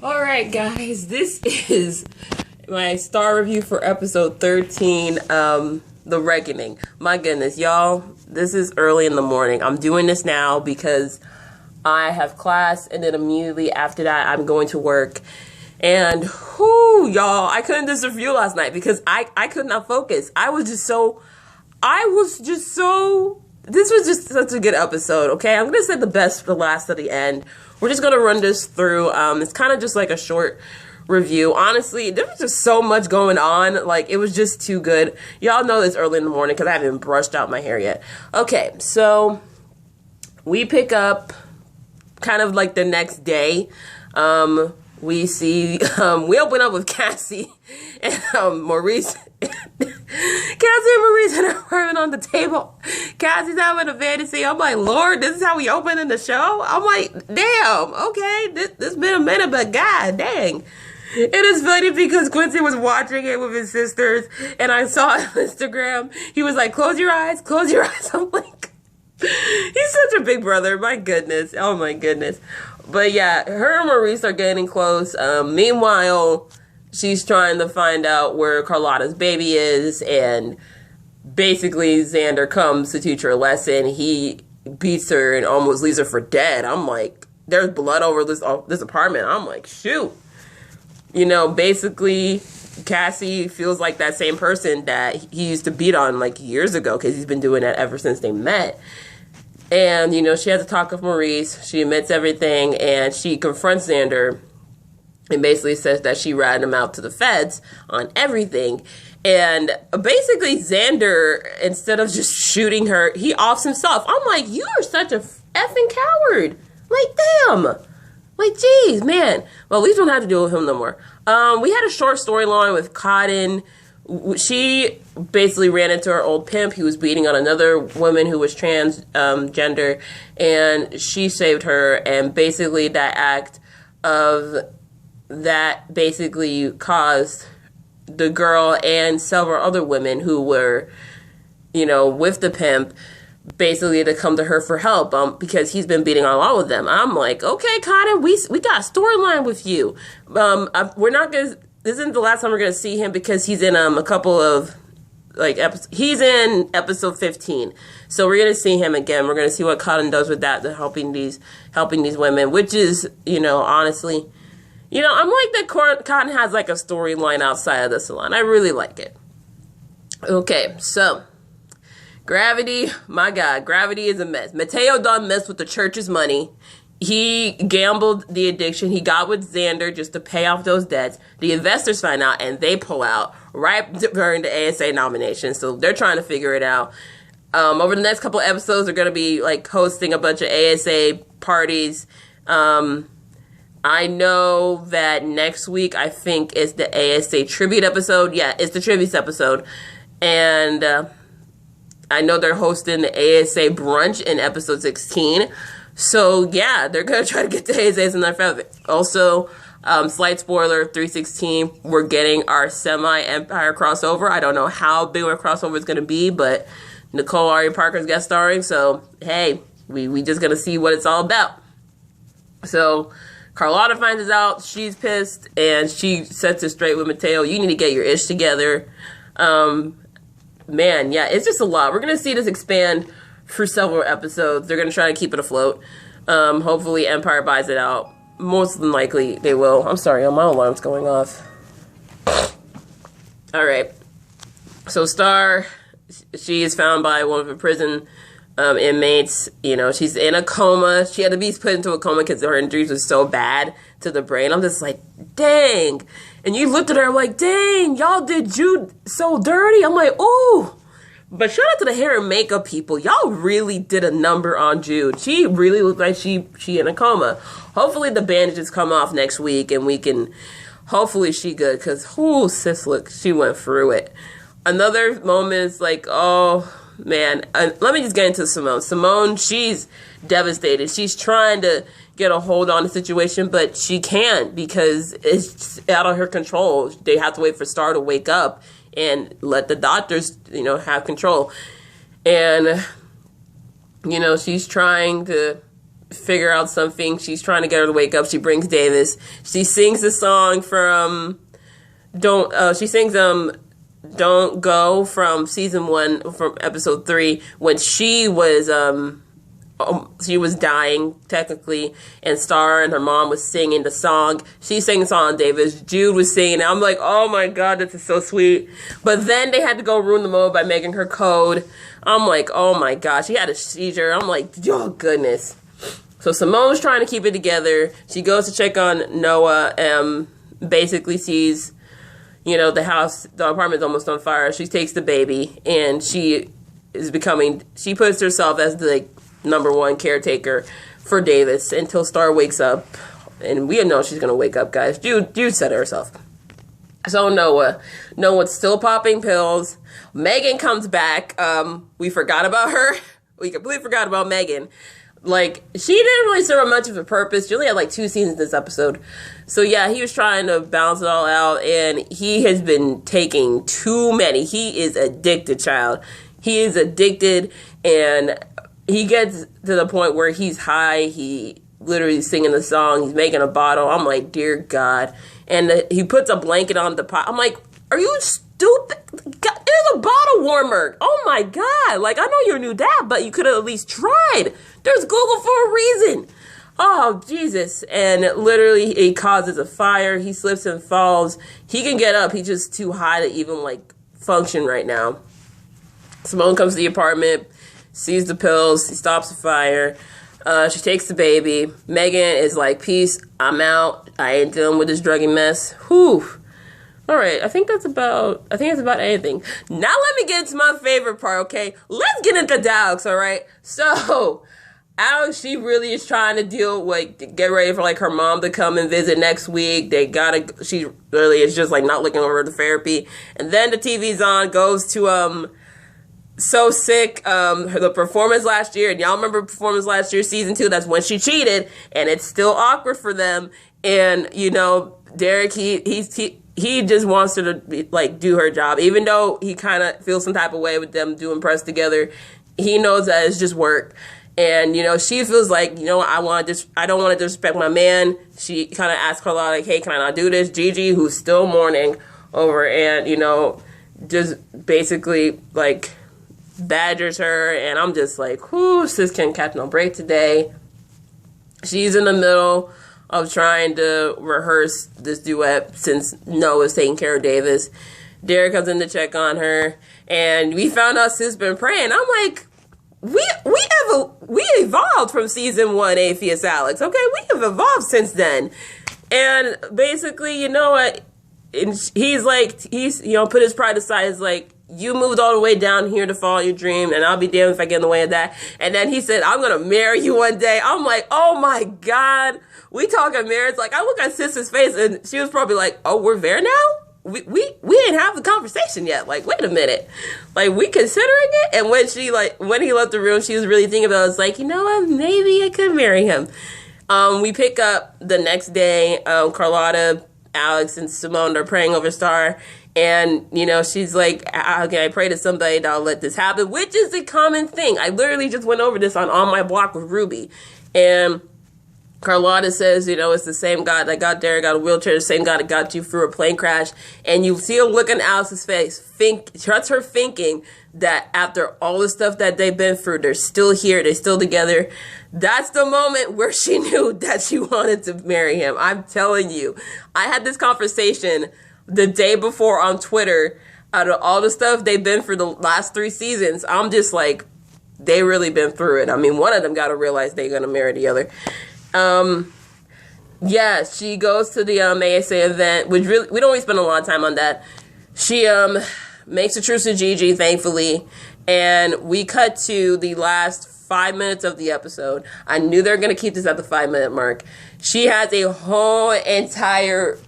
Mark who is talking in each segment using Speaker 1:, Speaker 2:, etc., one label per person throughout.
Speaker 1: All right, guys, this is my star review for episode 13, The Reckoning. My goodness, y'all, this is early in the morning. I'm doing this now because I have class, and then immediately after that, I'm going to work. And, y'all, I couldn't just review last night because I could not focus. This was just such a good episode, okay? I'm going to say the best for the last at the end. We're just going to run this through. It's kind of just like a short review. Honestly, there was just so much going on. Like, it was just too good. Y'all know it's early in the morning because I haven't brushed out my hair yet. Okay, so we pick up kind of like the next day. We open up with Cassie and Maurice. Cassie and Maurice and her on the table. Cassie's having a fantasy. I'm like, Lord, this is how we open in the show? I'm like, damn, okay, this been a minute, but god dang. It is funny because Quincy was watching it with his sisters, and I saw on Instagram, he was like, close your eyes, close your eyes. I'm like, he's such a big brother, my goodness, oh my goodness. But yeah, her and Maurice are getting close. Meanwhile, she's trying to find out where Carlotta's baby is, and basically Xander comes to teach her a lesson. He beats her and almost leaves her for dead. I'm like, there's blood over this apartment. I'm like, shoot. You know, basically, Cassie feels like that same person that he used to beat on like years ago because he's been doing that ever since they met. And, you know, she has a talk with Maurice. She admits everything, and she confronts Xander and basically says that she ratted him out to the feds on everything. And basically, Xander, instead of just shooting her, he offs himself. I'm like, you are such a effing coward. Like, damn. Like, geez, man. Well, at least we don't have to deal with him no more. We had a short storyline with Cotton. She basically ran into her old pimp. He was beating on another woman who was transgender, and she saved her. And basically that act of that basically caused the girl and several other women who were, you know, with the pimp basically to come to her for help because he's been beating on all of them. I'm like, okay, Cotton, we got a storyline with you. We're not going to... This isn't the last time we're going to see him because he's in a couple of like episodes. He's in episode 15. So we're going to see him again. We're going to see what Cotton does with that, helping these women, which is, you know, honestly, you know, I'm like that Cotton has like a storyline outside of the salon. I really like it. Okay, so Gravity, my God, Gravity is a mess. Mateo done messed with the church's money. He gambled the addiction. He got with Xander just to pay off those debts. The investors find out and they pull out right during the ASA nomination. So they're trying to figure it out. Over the next couple of episodes, they're going to be like hosting a bunch of ASA parties. I know that next week, I think, is the ASA tribute episode. Yeah, it's the tribute episode. And I know they're hosting the ASA brunch in episode 16. So, yeah, they're going to try to get the ASAs in their favor. Also, slight spoiler, 316, we're getting our semi-Empire crossover. I don't know how big our crossover is going to be, but Nicole Ari Parker's guest starring. So, hey, we just going to see what it's all about. So, Carlotta finds out. She's pissed, and she sets it straight with Mateo. You need to get your ish together. Man, yeah, it's just a lot. We're going to see this expand for several episodes. They're going to try to keep it afloat. Hopefully Empire buys it out. Most than likely they will. I'm sorry, my alarm's going off. Alright. So Star, she is found by one of the prison inmates. You know, she's in a coma. She had to be put into a coma because her injuries were so bad to the brain. I'm just like, dang. And you looked at her, I'm like, dang, y'all did Jude so dirty. I'm like, ooh. But shout out to the hair and makeup people. Y'all really did a number on Jude. She really looked like she in a coma. Hopefully the bandages come off next week and we can, hopefully she good. Because, sis, look, she went through it. Another moment is like, oh, man. Let me just get into Simone. Simone, she's devastated. She's trying to get a hold on the situation, but she can't because it's out of her control. They have to wait for Star to wake up and let the doctors, you know, have control. And, you know, she's trying to figure out something. She's trying to get her to wake up. She brings Davis. She sings the song from Don't Go from season 1 from episode 3 when she was dying technically, and Star and her mom was singing the song. She sang the song, Davis. Jude was singing. I'm like, oh my god, this is so sweet. But then they had to go ruin the moment by making her code. I'm like, oh my god, she had a seizure. I'm like, oh goodness. So Simone's trying to keep it together. She goes to check on Noah and basically sees, the apartment's almost on fire. She takes the baby and she puts herself as the number one caretaker for Davis until Star wakes up. And we know she's going to wake up, guys. Jude said it herself. So Noah's still popping pills. Megan comes back. We forgot about her. We completely forgot about Megan. Like, she didn't really serve much of a purpose. She only had like 2 scenes in this episode. So yeah, he was trying to balance it all out, and he has been taking too many. He is addicted, child. He is addicted, and he gets to the point where he's high. He literally singing the song. He's making a bottle. I'm like, dear God. And he puts a blanket on the pot. I'm like, are you stupid? God, there's a bottle warmer. Oh my God. Like, I know you knew that, but you could have at least tried. There's Google for a reason. Oh, Jesus. And literally, it causes a fire. He slips and falls. He can get up. He's just too high to even, like, function right now. Simone comes to the apartment, sees the pills. He stops the fire. She takes the baby. Megan is like, peace, I'm out. I ain't dealing with this druggy mess. Whew. All right, I think that's about anything. Now let me get into my favorite part, okay? Let's get into Alex, all right? So, Alex, she really is trying to get ready for, like, her mom to come and visit next week. She really is just, like, not looking over the therapy. And then the TV's on, goes to, So Sick, the performance last year, and y'all remember performance last year, season 2, that's when she cheated, and it's still awkward for them. And, Derek, he just wants her to, like, do her job. Even though he kind of feels some type of way with them doing press together, he knows that it's just work. And, she feels like, I don't want to disrespect my man. She kind of asks her a lot, like, hey, can I not do this? Gigi, who's still mourning over, and, just basically, like, badgers her. And I'm just like, whoo, sis can't catch no break today. She's in the middle of trying to rehearse this duet since Noah's taking care of Davis. Derek comes in to check on her, and we found out sis been praying. I'm like, we evolved from season 1, Atheist Alex. Okay, we have evolved since then. And basically, you know what? And he's put his pride aside. He's like, you moved all the way down here to follow your dream, and I'll be damned if I get in the way of that. And then he said, I'm going to marry you one day. I'm like, oh my God. We talking marriage. Like, I look at sister's face, and she was probably like, oh, we're there now? We didn't have the conversation yet. Like, wait a minute. Like, we considering it? And when he left the room, she was really thinking about it. It's like, you know what? Maybe I could marry him. We pick up the next day. Carlotta, Alex, and Simone are praying over Star. And, she's like, okay, I pray to somebody that I'll let this happen, which is a common thing. I literally just went over this on My Block with Ruby. And Carlotta says, it's the same God that got Derek out of a wheelchair, the same God that got you through a plane crash. And you see a look on Alex's face. That's her thinking that after all the stuff that they've been through, they're still here, they're still together. That's the moment where she knew that she wanted to marry him. I'm telling you. I had this conversation the day before on Twitter. Out of all the stuff they've been through the last 3 seasons, I'm just like, they really been through it. I mean, one of them got to realize they're going to marry the other. Yeah, she goes to the ASA event, which really, we don't really spend a lot of time on that. She makes a truce to Gigi, thankfully, and we cut to the last 5 minutes of the episode. I knew they were going to keep this at the 5-minute mark. She has a whole entire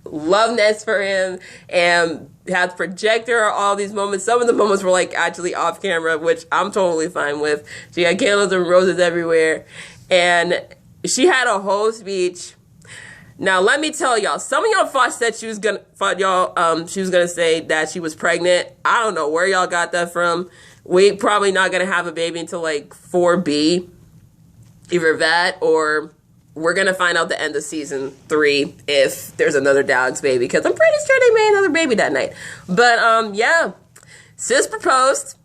Speaker 1: love nest for him and has projected her all these moments. Some of the moments were like actually off camera, which I'm totally fine with. She had candles and roses everywhere, and she had a whole speech. Now let me tell y'all, some of y'all she was gonna say that she was pregnant. I don't know where y'all got that from. We probably not gonna have a baby until like 4B. Either that or we're going to find out the end of season 3 if there's another Dogs baby, because I'm pretty sure they made another baby that night. But, yeah, sis proposed.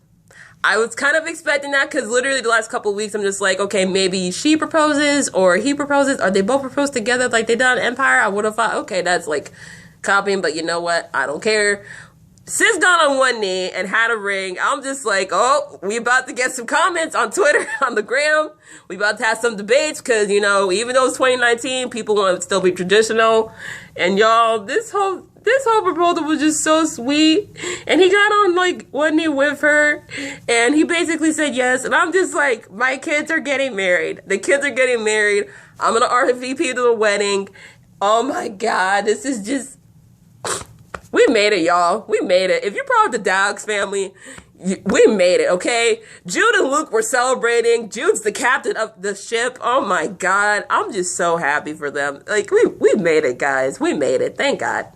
Speaker 1: I was kind of expecting that because literally the last couple of weeks I'm just like, okay, maybe she proposes or he proposes, or they both propose together like they did on Empire. I would have thought, okay, that's like copying, but you know what? I don't care. Sis got on one knee and had a ring. I'm just like, oh, we about to get some comments on Twitter, on the gram. We about to have some debates because, you know, even though it's 2019, people want to still be traditional. And y'all, this whole proposal was just so sweet. And he got on like one knee with her and he basically said yes. And I'm just like, my kids are getting married. The kids are getting married. I'm going to RSVP to the wedding. Oh my God, this is just... We made it, y'all. We made it. If you're part of the Dogs family, we made it, okay? Jude and Luke were celebrating. Jude's the captain of the ship. Oh, my God. I'm just so happy for them. Like, we made it, guys. We made it. Thank God.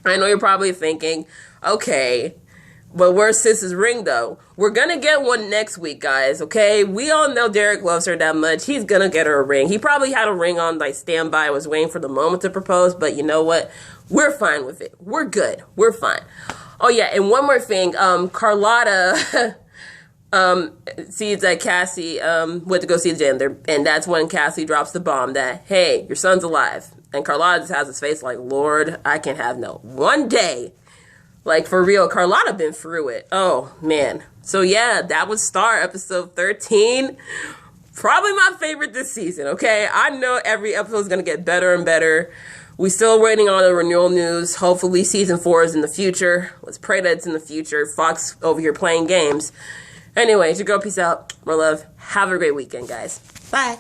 Speaker 1: I know you're probably thinking, okay, but where's Sis's ring, though? We're going to get one next week, guys, okay? We all know Derek loves her that much. He's going to get her a ring. He probably had a ring on, like, standby, was waiting for the moment to propose, but you know what? We're fine with it. We're good. We're fine. Oh, yeah, and one more thing. Carlotta sees that Cassie went to go see the janitor, and that's when Cassie drops the bomb that, hey, your son's alive. And Carlotta just has his face like, Lord, I can't have no one day. Like, for real, Carlotta been through it. Oh, man. So, yeah, that was Star, episode 13. Probably my favorite this season, okay? I know every episode is going to get better and better. We still waiting on the renewal news. Hopefully season 4 is in the future. Let's pray that it's in the future. Fox over here playing games. Anyways, your girl, peace out. More love. Have a great weekend, guys. Bye.